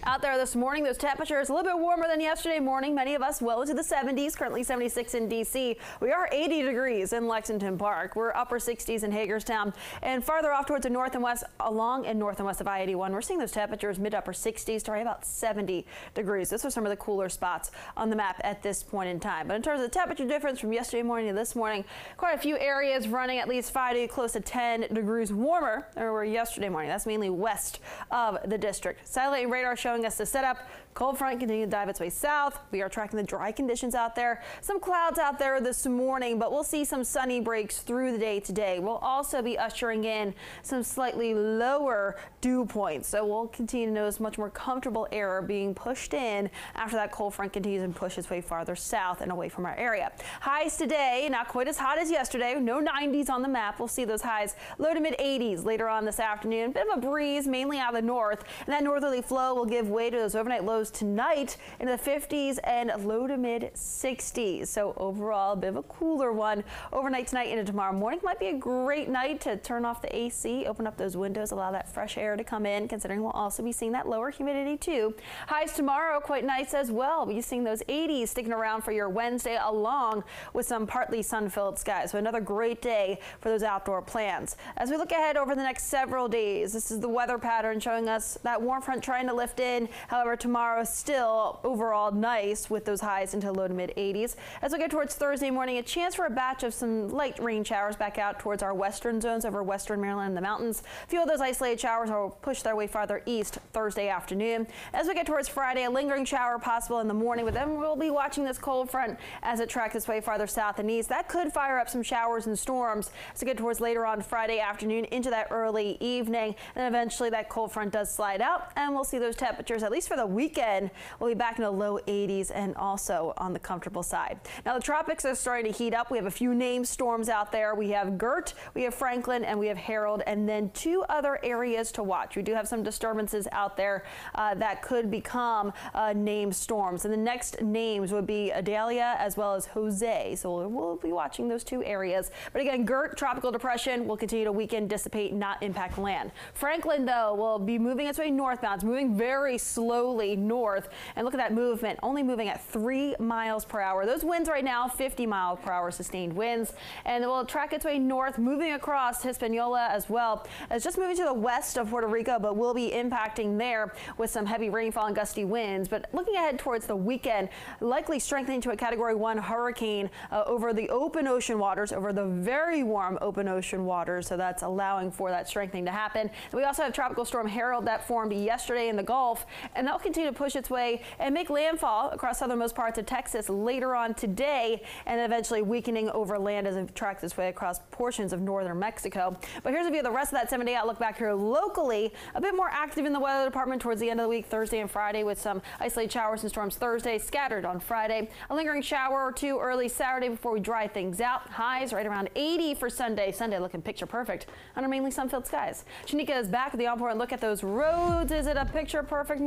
Out there this morning, those temperatures a little bit warmer than yesterday morning. Many of us well into the 70s, currently 76 in D.C. We are 80 degrees in Lexington Park. We're upper 60s in Hagerstown, and farther off towards the north and west, along and north and west of I-81, we're seeing those temperatures mid upper 60s to right about 70 degrees. Those are some of the cooler spots on the map at this point in time. But in terms of the temperature difference from yesterday morning to this morning, quite a few areas running at least 5 to close to 10 degrees warmer than we were yesterday morning. That's mainly west of the district. Satellite radar showing us the setup. Cold front continuing to dive its way south. We are tracking the dry conditions out there. Some clouds out there this morning, but we'll see some sunny breaks through the day today. We'll also be ushering in some slightly lower dew points. So we'll continue to notice much more comfortable air being pushed in after that cold front continues and pushes its way farther south and away from our area. Highs today, not quite as hot as yesterday. No 90s on the map. We'll see those highs low to mid 80s later on this afternoon. Bit of a breeze mainly out of the north, and that northerly flow will give way to those overnight lows tonight into the 50s and low to mid 60s. So overall, a bit of a cooler one overnight tonight into tomorrow morning. Might be a great night to turn off the AC, open up those windows, allow that fresh air to come in, considering we'll also be seeing that lower humidity too. Highs tomorrow quite nice as well. We'll be seeing those 80s sticking around for your Wednesday, along with some partly sun-filled skies. So another great day for those outdoor plans. As we look ahead over the next several days, this is the weather pattern showing us that warm front trying to lift in. However, tomorrow still overall nice with those highs into low to mid 80s. As we get towards Thursday morning, a chance for a batch of some light rain showers back out towards our western zones over western Maryland and the mountains. A few of those isolated showers will push their way farther east Thursday afternoon. As we get towards Friday, a lingering shower possible in the morning, but then we'll be watching this cold front as it tracks its way farther south and east. That could fire up some showers and storms as we get towards later on Friday afternoon into that early evening. And eventually that cold front does slide out, and we'll see those temperatures, at least for the weekend, we'll be back in the low 80s and also on the comfortable side. Now the tropics are starting to heat up. We have a few named storms out there. We have Gert, we have Franklin, and we have Harold, and then two other areas to watch. We do have some disturbances out there that could become named storms, and the next names would be Adalia as well as Jose. So we'll be watching those two areas. But again, Gert, tropical depression, will continue to weaken, dissipate, not impact land. Franklin, though, will be moving its way northbound. It's moving very slowly north, and look at that movement, only moving at 3 miles per hour. Those winds right now, 50 miles per hour sustained winds, and it will track its way north, moving across Hispaniola as well. It's just moving to the west of Puerto Rico, but will be impacting there with some heavy rainfall and gusty winds. But looking ahead towards the weekend, likely strengthening to a Category 1 hurricane over the open ocean waters, over the very warm open ocean waters. So that's allowing for that strengthening to happen. And we also have Tropical Storm Harold that formed yesterday in the Gulf, and that'll continue to push its way and make landfall across southernmost parts of Texas later on today, and eventually weakening over land as it tracks its way across portions of northern Mexico. But here's a view of the rest of that 7-day outlook back here locally. A bit more active in the weather department towards the end of the week, Thursday and Friday, with some isolated showers and storms Thursday, scattered on Friday. A lingering shower or two early Saturday before we dry things out. Highs right around 80 for Sunday. Sunday looking picture perfect under mainly sun-filled skies. Shanika is back with the on-point look at those roads. Is it a picture perfect morning?